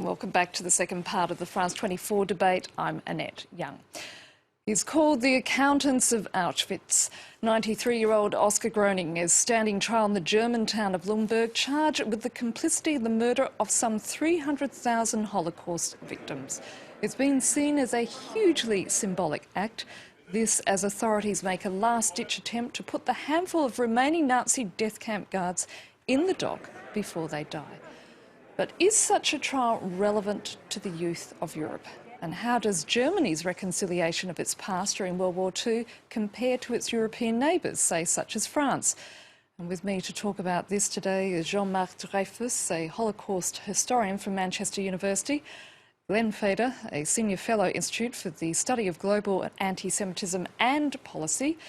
welcome back to the second part of the France 24 debate. I'm Annette Young. He's called the accountants of Auschwitz. 93-year-old Oskar Groening is standing trial in the German town of Luneburg, charged with the complicity in the murder of some 300,000 Holocaust victims. It's been seen as a hugely symbolic act. This as authorities make a last-ditch attempt to put the handful of remaining Nazi death camp guards in the dock before they die. But is such a trial relevant to the youth of Europe? And how does Germany's reconciliation of its past during World War II compare to its European neighbours, say such as France? And with me to talk about this today is Jean-Marc Dreyfus, a Holocaust historian from Manchester University, Glenn Fader, a Senior Fellow Institute for the Study of Global Anti-Semitism and Policy,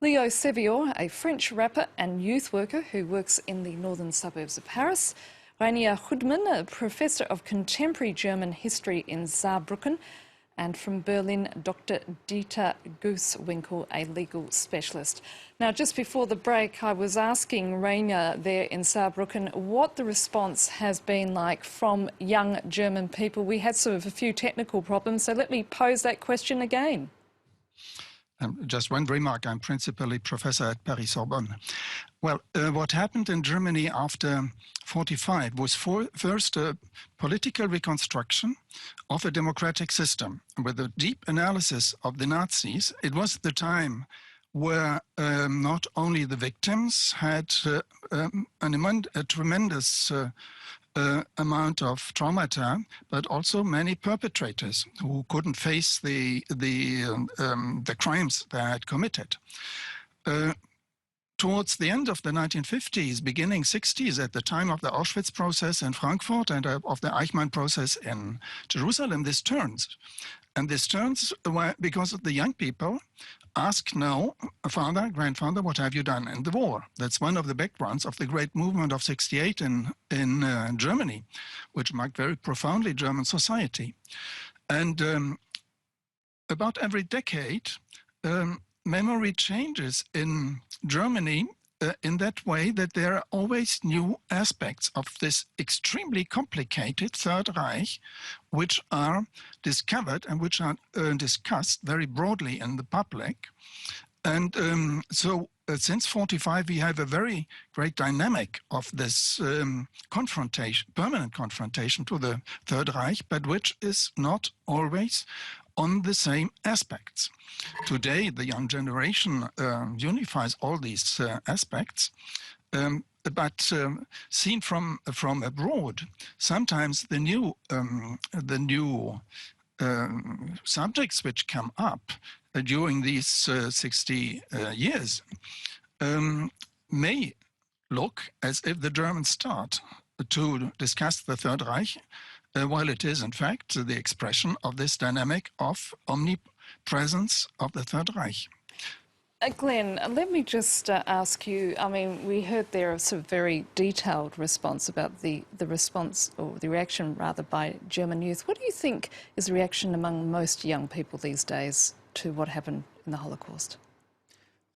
Leo Sevior, a French rapper and youth worker who works in the northern suburbs of Paris, Rainier Hudman, a Professor of Contemporary German History in Saarbrücken, and from Berlin, Dr. Dieter Gooswinkel, a legal specialist. Now, just before the break, I was asking Rainier there in Saarbrücken what the response has been like from young German people. We had sort of a few technical problems, so let me pose that question again. Just one remark. I'm principally professor at Paris-Sorbonne. Well, what happened in Germany after 1945 was first a political reconstruction of a democratic system. With a deep analysis of the Nazis, it was the time where not only the victims had a tremendous amount of traumata, but also many perpetrators who couldn't face the crimes they had committed. Towards the end of the 1950s, beginning 60s, at the time of the Auschwitz process in Frankfurt and of the Eichmann process in Jerusalem, this turns. And this turns because the young people ask now, father, grandfather, what have you done in the war? That's one of the backgrounds of the great movement of '68 in Germany, which marked very profoundly German society. And about every decade, memory changes in Germany in that way that there are always new aspects of this extremely complicated Third Reich, which are discovered and which are discussed very broadly in the public. And so since 1945, we have a very great dynamic of this confrontation, permanent confrontation to the Third Reich, but which is not always on the same aspects. Today, the young generation unifies all these aspects, but seen from abroad, sometimes the new subjects which come up during these 60 years may look as if the Germans start to discuss the Third Reich, while it is, in fact, the expression of this dynamic of omnipresence of the Third Reich. Glenn, let me just ask you, I mean, we heard there a sort of very detailed response about the response, or the reaction rather, by German youth. What do you think is the reaction among most young people these days to what happened in the Holocaust?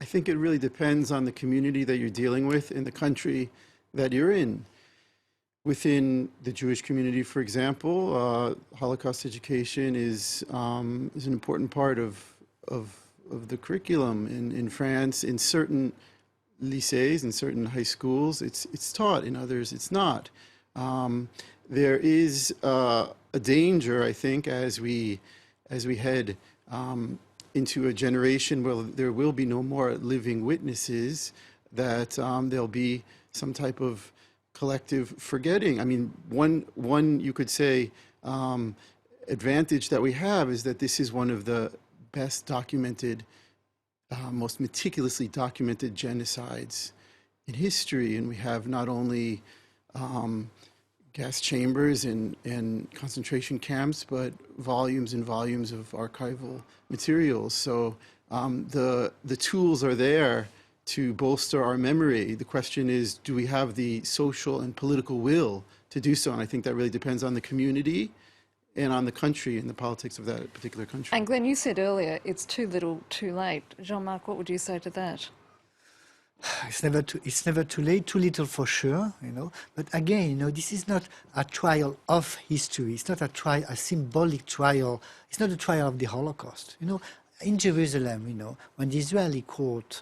I think it really depends on the community that you're dealing with in the country that you're in. Within the Jewish community, for example, Holocaust education is an important part of the curriculum in France. In certain lycées, in certain high schools, it's taught. In others, it's not. There is a danger, I think, as we head into a generation where there will be no more living witnesses, that there'll be some type of collective forgetting. I mean, one you could say advantage that we have is that this is one of the best documented, most meticulously documented genocides in history, and we have not only gas chambers and concentration camps, but volumes and volumes of archival materials. So the tools are there to bolster our memory. The question is, do we have the social and political will to do so? And I think that really depends on the community and on the country and the politics of that particular country. And Glenn, you said earlier it's too little, too late. Jean-Marc, what would you say to that? It's never too late, too little for sure, you know. But again, you know, this is not a trial of history. It's not a symbolic trial. It's not a trial of the Holocaust. You know, in Jerusalem, you know, when the Israeli court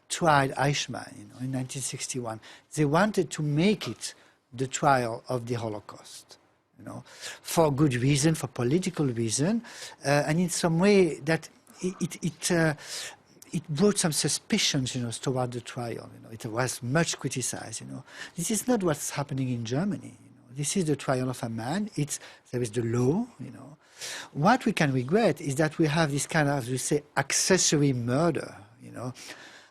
tried Eichmann, you know, in 1961, they wanted to make it the trial of the Holocaust, you know, for good reason, for political reason, and in some way that it brought some suspicions, you know, toward the trial. You know, it was much criticized. You know, this is not what's happening in Germany. You know, this is the trial of a man. There is the law. You know, what we can regret is that we have this kind of, as we say, accessory murder. You know,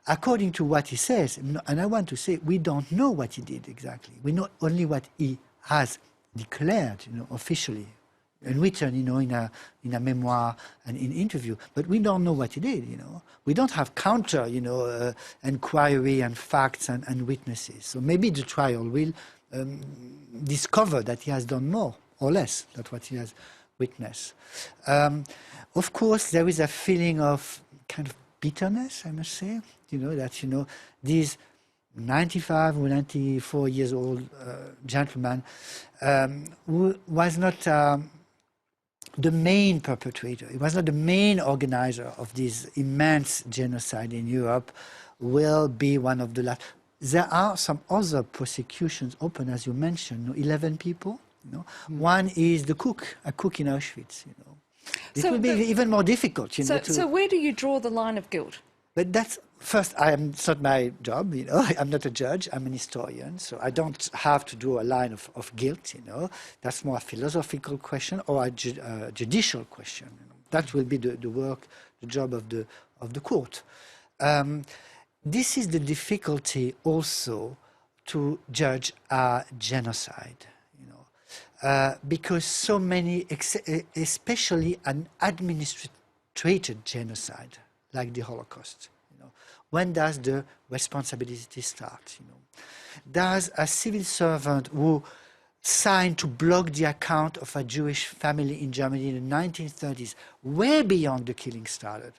according to what he says, and I want to say we don't know what he did exactly. We know only what he has declared, you know, officially. And written, you know, in a memoir and in interview, but we don't know what he did. You know, we don't have counter, you know, inquiry and facts and witnesses. So maybe the trial will discover that he has done more or less than what he has witnessed. Of course, there is a feeling of kind of bitterness, I must say. You know that, you know, these 95 or 94 years old gentleman who was not the main perpetrator, he was not the main organizer of this immense genocide in Europe, will be one of the last. There are some other prosecutions open, as you mentioned, 11 people. You know, one is a cook in Auschwitz. You know, it will be even more difficult. You know, so where do you draw the line of guilt? But that's first. It's not my job. You know, I'm not a judge. I'm an historian, so I don't have to draw a line of guilt. You know, that's more a philosophical question or a judicial question. You know. That will be the job of the court. This is the difficulty also to judge a genocide. You know, because so many, especially an administrated genocide, like the Holocaust. You know, when does the responsibility start? You know, does a civil servant who signed to block the account of a Jewish family in Germany in the 1930s, way beyond the killing started,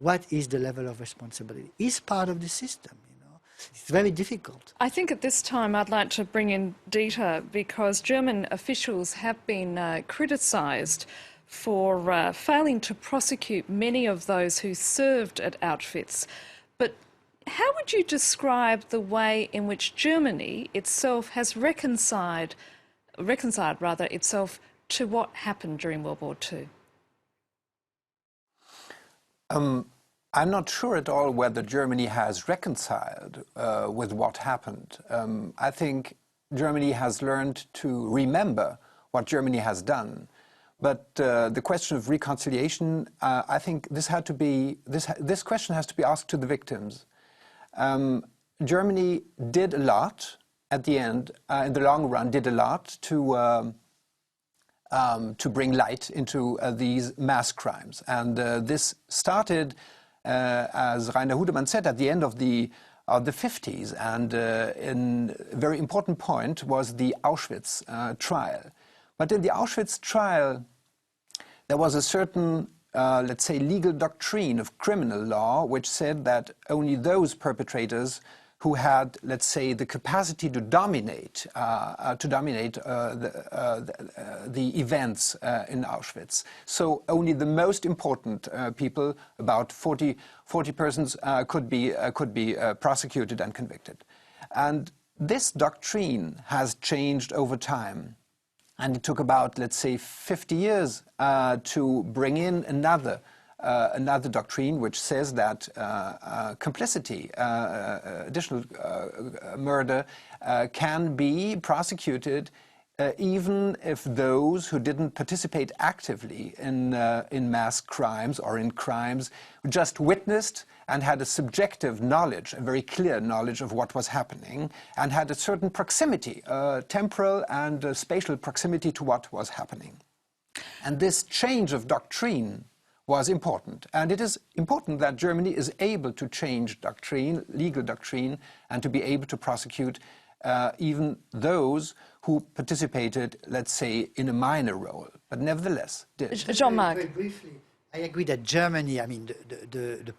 what is the level of responsibility? Is part of the system. You know, it's very difficult. I think at this time I'd like to bring in Dieter, because German officials have been criticised for failing to prosecute many of those who served at Auschwitz. But how would you describe the way in which Germany itself has reconciled itself to what happened during World War II? I'm not sure at all whether Germany has reconciled with what happened. I think Germany has learned to remember what Germany has done. But the question of reconciliation, I think this question has to be asked to the victims. Germany did a lot at the end, in the long run, did a lot to bring light into these mass crimes. And this started, as Rainer Hudemann said, at the end of the 50s. And a very important point was the Auschwitz trial. But in the Auschwitz trial, there was a certain, let's say, legal doctrine of criminal law which said that only those perpetrators who had, let's say, the capacity to dominate the events in Auschwitz. So only the most important people, about 40 persons, could be prosecuted and convicted. And this doctrine has changed over time. And it took about, let's say, 50 years to bring in another doctrine which says that complicity, additional murder, can be prosecuted even if those who didn't participate actively in mass crimes or in crimes just witnessed and had a subjective knowledge, a very clear knowledge of what was happening, and had a certain proximity, temporal and spatial proximity to what was happening. And this change of doctrine was important. And it is important that Germany is able to change doctrine, legal doctrine, and to be able to prosecute even those who participated, let's say, in a minor role, but nevertheless did. Jean-Marc. Very briefly, I agree that Germany, I mean, the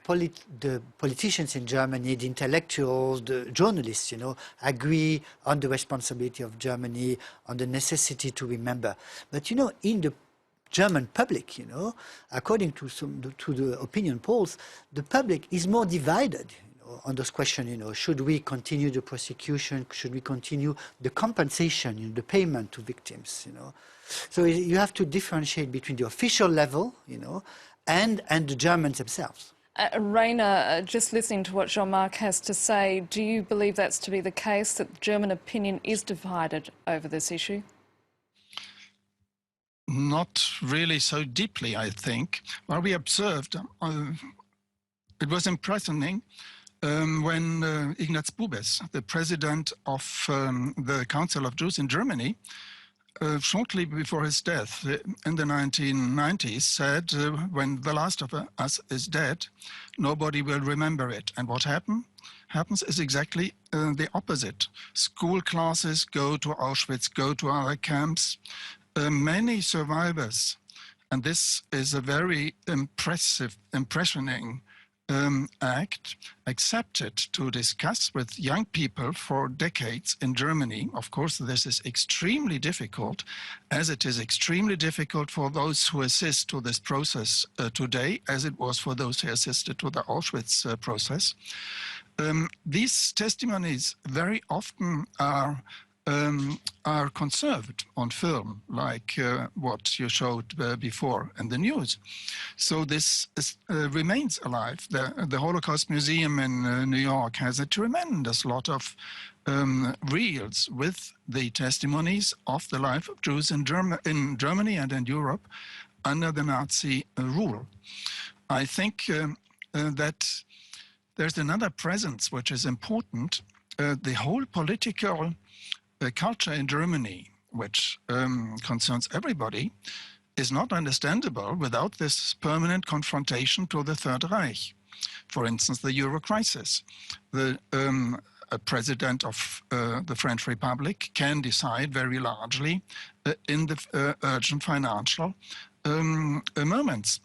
politicians in Germany, the intellectuals, the journalists, you know, agree on the responsibility of Germany, on the necessity to remember. But, you know, in the German public, you know, according to the opinion polls, the public is more divided, you know, on this question, you know, should we continue the prosecution, should we continue the compensation, you know, the payment to victims, you know. So you have to differentiate between the official level, you know, and the Germans themselves. Rainer, just listening to what Jean-Marc has to say, do you believe that's to be the case, that German opinion is divided over this issue? Not really so deeply, I think. Well, we observed, it was impressive when Ignaz Bubis, the president of the Council of Jews in Germany, shortly before his death in the 1990s, said, when the last of us is dead, nobody will remember it. And what happens is exactly the opposite. School classes go to Auschwitz, go to other camps. Many survivors, and this is a very impressioning act, accepted to discuss with young people for decades in Germany. Of course, this is extremely difficult, as it is extremely difficult for those who assist to this process today, as it was for those who assisted to the Auschwitz process. These testimonies very often are conserved on film, like what you showed before in the news. So this remains alive. The Holocaust Museum in New York has a tremendous lot of reels with the testimonies of the life of Jews in Germany and in Europe under the Nazi rule. I think that there's another presence which is important. The whole political culture in Germany, which concerns everybody, is not understandable without this permanent confrontation to the Third Reich. For instance, the Euro crisis. The president of the French Republic can decide very largely in the urgent financial moments.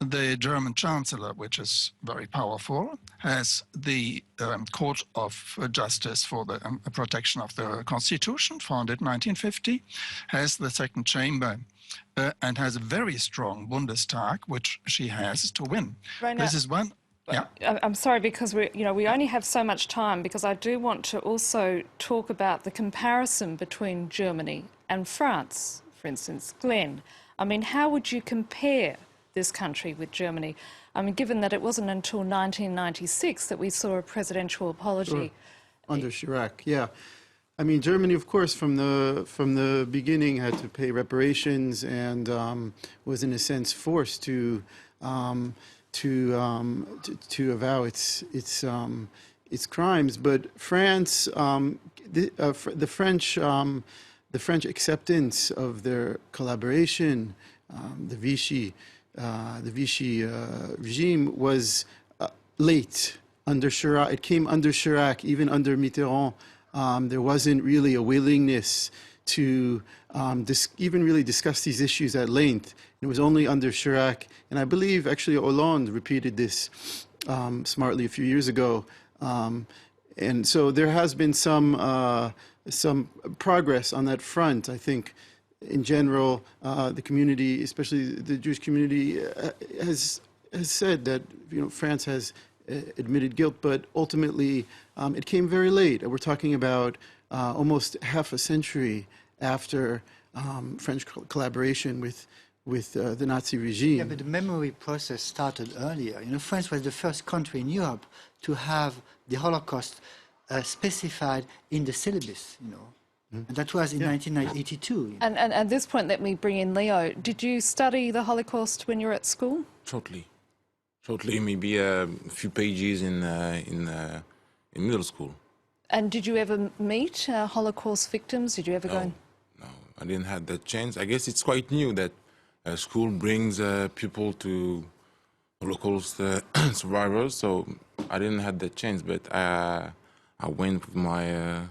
The German Chancellor, which is very powerful, has the Court of Justice for the Protection of the Constitution, founded in 1950, has the second chamber, and has a very strong Bundestag, which she has to win. Rainer, this is one. Yeah. I'm sorry, because we only have so much time, because I do want to also talk about the comparison between Germany and France, for instance. Glenn, I mean, how would you compare this country with Germany? I mean, given that it wasn't until 1996 that we saw a presidential apology. Sure. Under Chirac, yeah. I mean, Germany, of course, from the beginning had to pay reparations and was, in a sense, forced to avow its crimes. But France, the French acceptance of their collaboration, the Vichy regime was late under Chirac. It came under Chirac, even under Mitterrand. There wasn't really a willingness to even really discuss these issues at length. It was only under Chirac, and I believe actually Hollande repeated this smartly a few years ago. And so there has been some progress on that front, I think. In general, the community, especially the Jewish community, has said that France has admitted guilt, but ultimately it came very late. We're talking about almost half a century after French collaboration with the Nazi regime. Yeah, but the memory process started earlier. France was the first country in Europe to have the Holocaust specified in the syllabus. And that was in 1982. And at this point, let me bring in Leo. Did you study the Holocaust when you were at school? Shortly, maybe a few pages in middle school. And did you ever meet Holocaust victims? Did you ever go? No, I didn't have that chance. I guess it's quite new that school brings people to Holocaust survivors, so I didn't have that chance. But I went with my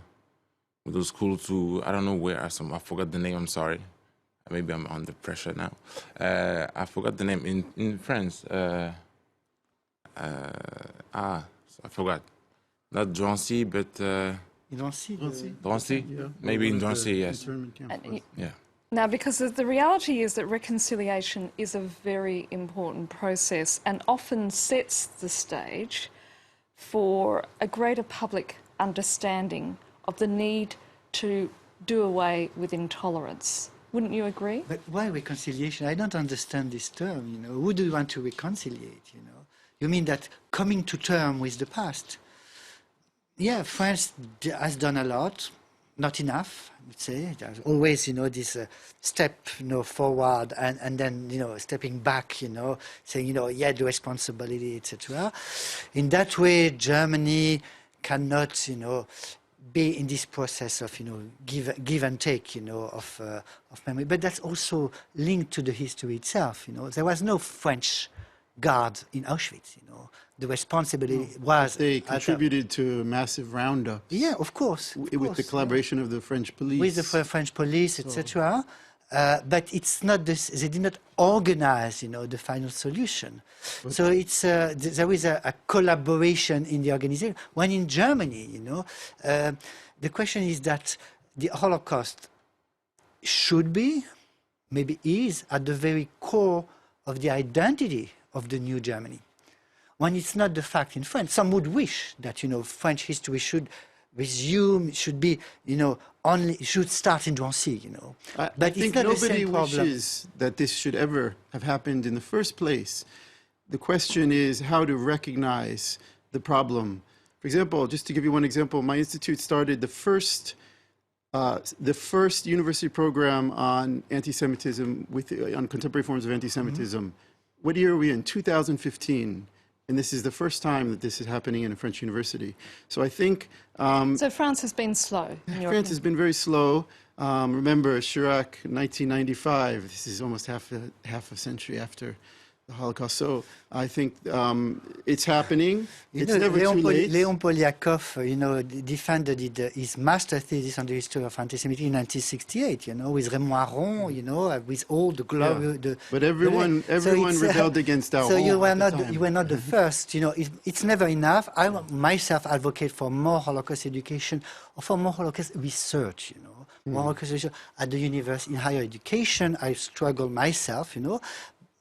middle school to, I don't know where, I forgot the name, I'm sorry. maybe I'm under pressure now. I forgot the name in France. I forgot. Not Drancy, but Drancy. Yeah. Maybe in One of the Drancy, yes. internment camps was. Yeah. Now, because the reality is that reconciliation is a very important process and often sets the stage for a greater public understanding of the need to do away with intolerance. Wouldn't you agree? But why reconciliation? I don't understand this term, you know. Who do you want to reconciliate, you know? You mean that coming to terms with the past? Yeah, France has done a lot, not enough, I would say. There's always, you know, this step, you know, forward and then, you know, stepping back, you know, saying, you know, yeah, the responsibility, etc. In that way, Germany cannot, you know, be in this process of, you know, give and take, you know, of memory. But that's also linked to the history itself, you know. There was no French guard in Auschwitz, you know. The responsibility was... They contributed to a massive roundup. Yeah, of course. With the collaboration of the French police. With the French police, etc. But it's not this, they did not organize, you know, the final solution. So it's, there is a collaboration in the organization. When in Germany, you know, the question is that the Holocaust should be, maybe is, at the very core of the identity of the new Germany. When it's not the fact in France, some would wish that, you know, French history should resume, should be, you know, only should start in Drancy, you know. But I it's think not nobody wishes that this should ever have happened in the first place. The question is how to recognize the problem. For example, just to give you one example, my institute started the first university program on anti-Semitism, on contemporary forms of anti-Semitism. What year are we in? 2015. And this is the first time that this is happening in a French university. So I think... so France has been slow, in your France has been very slow. Remember, Chirac, 1995. This is almost half a century after the Holocaust. So I think it's happening. It's never too late. Leon Poliakov, you know, defended his master thesis on the history of anti-Semitism in 1968, you know, with Raymond Aron, you know, with all the glory. Yeah. But everyone rebelled against our So you were not the first, you know, it's never enough. I myself advocate for more Holocaust education or for more Holocaust research, you know, more Holocaust research at the university, in higher education. I struggle myself, you know.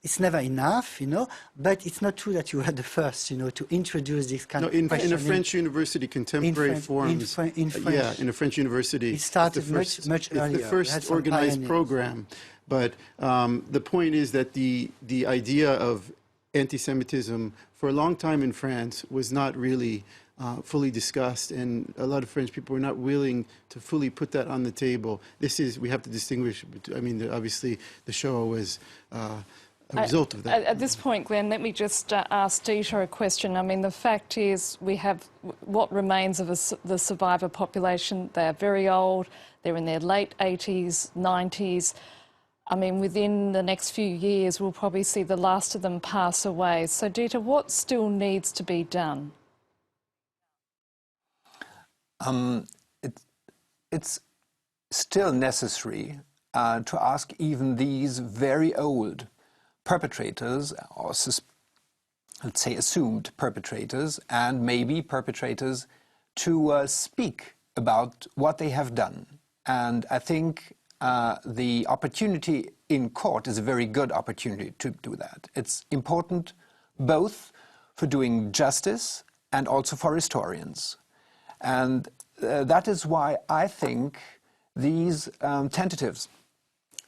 It's never enough, you know, but it's not true that you were the first, you know, to introduce this kind of question. In a French university, contemporary forms. In French. Yeah, in a French university. It started much earlier. It's the first organized program. But the point is that the idea of anti-Semitism for a long time in France was not really fully discussed, and a lot of French people were not willing to fully put that on the table. We have to distinguish, I mean, obviously the Shoah was a result of that. At this point, Glenn, let me just ask Dieter a question. I mean, the fact is we have what remains of the survivor population. They're very old. They're in their late 80s, 90s. I mean, within the next few years, we'll probably see the last of them pass away. So, Dieter, what still needs to be done? It's still necessary to ask even these very old perpetrators, or let's say assumed perpetrators, and maybe perpetrators, to speak about what they have done. And I think the opportunity in court is a very good opportunity to do that. It's important both for doing justice and also for historians. And that is why I think these tentatives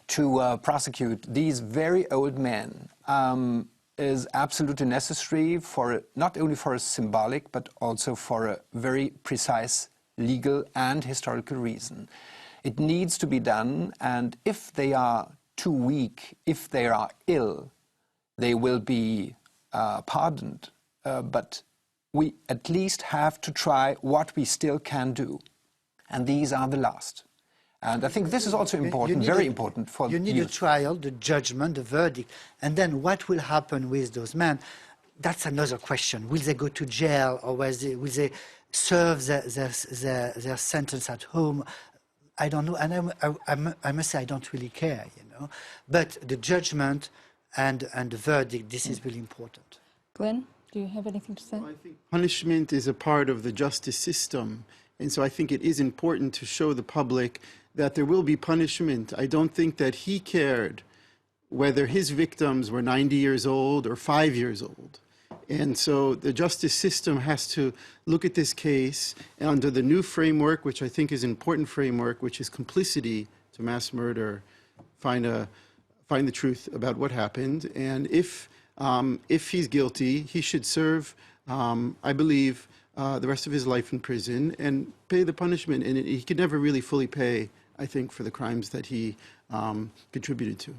to prosecute these very old men is absolutely necessary for not only for a symbolic but also for a very precise legal and historical reason. It needs to be done, and if they are too weak, if they are ill, they will be pardoned. But we at least have to try what we still can do. And these are the last. And I think this is also important, very important for you need youth. a trial, the judgment, the verdict, and then what will happen with those men? That's another question. Will they go to jail, or will they serve their sentence at home? I don't know, and I must say I don't really care, you know. know. But the judgment and the verdict, this is really important. Glenn, do you have anything to say? Well, I think punishment is a part of the justice system. And so I think it is important to show the public that there will be punishment. I don't think that he cared whether his victims were 90 years old or 5 years old. And so the justice system has to look at this case under the new framework, which I think is an important framework, which is complicity to mass murder, find the truth about what happened. And if he's guilty, he should serve, I believe, the rest of his life in prison and pay the punishment. And he could never really fully pay, I think, for the crimes that he contributed to.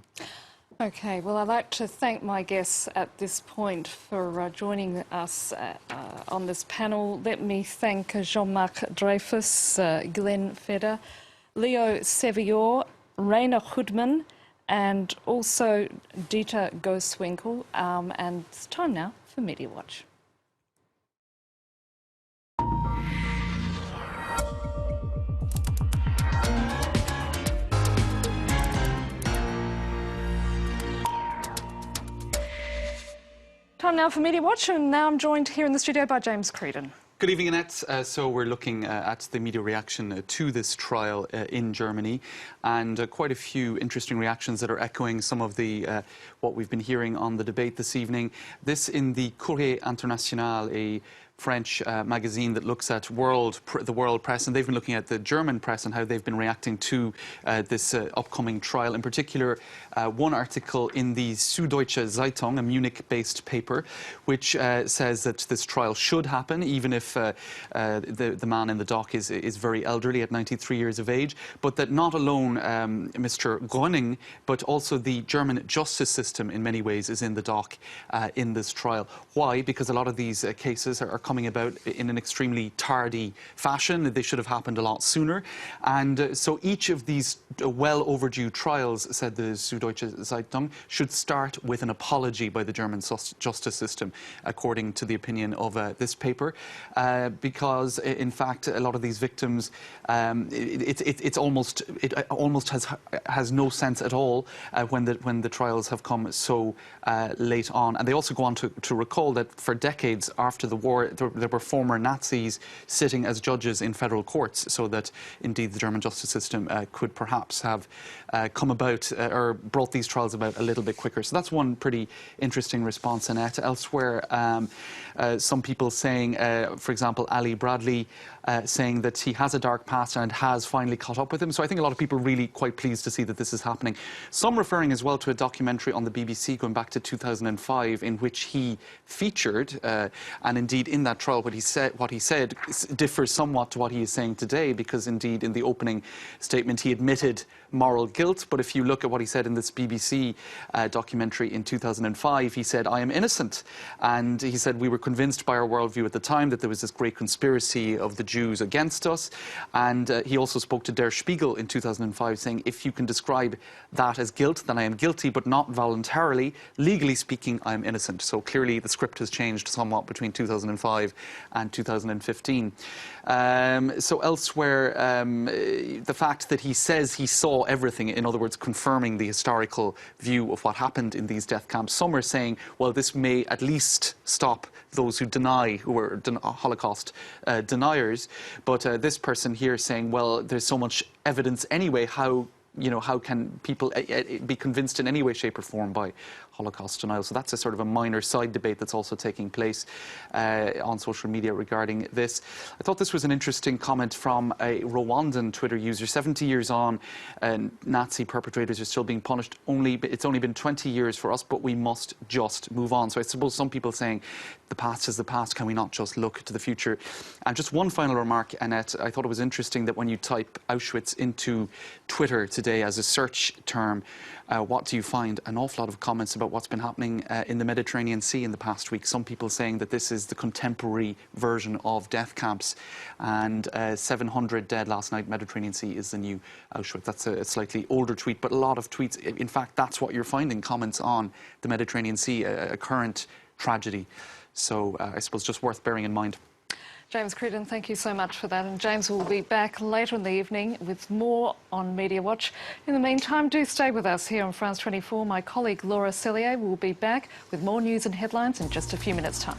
Okay, well, I'd like to thank my guests at this point for joining us on this panel. Let me thank Jean-Marc Dreyfus, Glenn Feder, Leo Sevior, Rainer Goodman, and also Dieter Goswinkel. And it's time now for Media Watch. Time now for Media Watch, and now I'm joined here in the studio by James Creedon. Good evening, Annette. So we're looking at the media reaction to this trial in Germany, and quite a few interesting reactions that are echoing some of the what we've been hearing on the debate this evening. This in the Courrier International, a French magazine that looks at the world press, and they've been looking at the German press and how they've been reacting to this upcoming trial. In particular, one article in the Süddeutsche Zeitung, a Munich-based paper, which says that this trial should happen, even if the man in the dock is very elderly at 93 years of age, but that not alone Mr. Groening, but also the German justice system in many ways is in the dock in this trial. Why? Because a lot of these cases are coming about in an extremely tardy fashion. They should have happened a lot sooner. And so each of these well overdue trials, said the Süddeutsche Zeitung, should start with an apology by the German justice system, according to the opinion of this paper. Because, in fact, a lot of these victims, it almost has no sense at all when the trials have come so late on. And they also go on to recall that for decades after the war, there were former Nazis sitting as judges in federal courts, so that indeed the German justice system could perhaps have come about or brought these trials about a little bit quicker. So that's one pretty interesting response, Annette. Elsewhere, some people saying, for example, Ali Bradley, saying that he has a dark past and has finally caught up with him. So I think a lot of people are really quite pleased to see that this is happening. Some referring as well to a documentary on the BBC going back to 2005 in which he featured, and indeed in that trial what he said differs somewhat to what he is saying today, because indeed in the opening statement he admitted moral guilt, but if you look at what he said in this BBC documentary in 2005, he said, "I am innocent." And he said, "We were convinced by our worldview at the time that there was this great conspiracy of the Jews against us." And he also spoke to Der Spiegel in 2005 saying, "If you can describe that as guilt, then I am guilty, but not voluntarily. Legally speaking, I am innocent." So clearly the script has changed somewhat between 2005 and 2015. So elsewhere, the fact that he says he saw everything, in other words, confirming the historical view of what happened in these death camps. Some are saying, well, this may at least stop those who deny, who are Holocaust deniers. But this person here saying, well, there's so much evidence anyway, how can people be convinced in any way, shape or form by Holocaust denial? So that's a sort of a minor side debate that's also taking place on social media regarding this. I thought this was an interesting comment from a Rwandan Twitter user. 70 years on, Nazi perpetrators are still being punished. It's only been 20 years for us, but we must just move on. So I suppose some people saying the past is the past. Can we not just look to the future? And just one final remark, Annette. I thought it was interesting that when you type Auschwitz into Twitter today as a search term, what do you find? An awful lot of comments about what's been happening in the Mediterranean Sea in the past week. Some people saying that this is the contemporary version of death camps, and 700 dead last night. Mediterranean Sea is the new Auschwitz. That's a slightly older tweet, but a lot of tweets. In fact, that's what you're finding, comments on the Mediterranean Sea, a current tragedy. So I suppose just worth bearing in mind. James Credon, thank you so much for that. And James will be back later in the evening with more on Media Watch. In the meantime, do stay with us here on France 24. My colleague Laura Cellier will be back with more news and headlines in just a few minutes' time.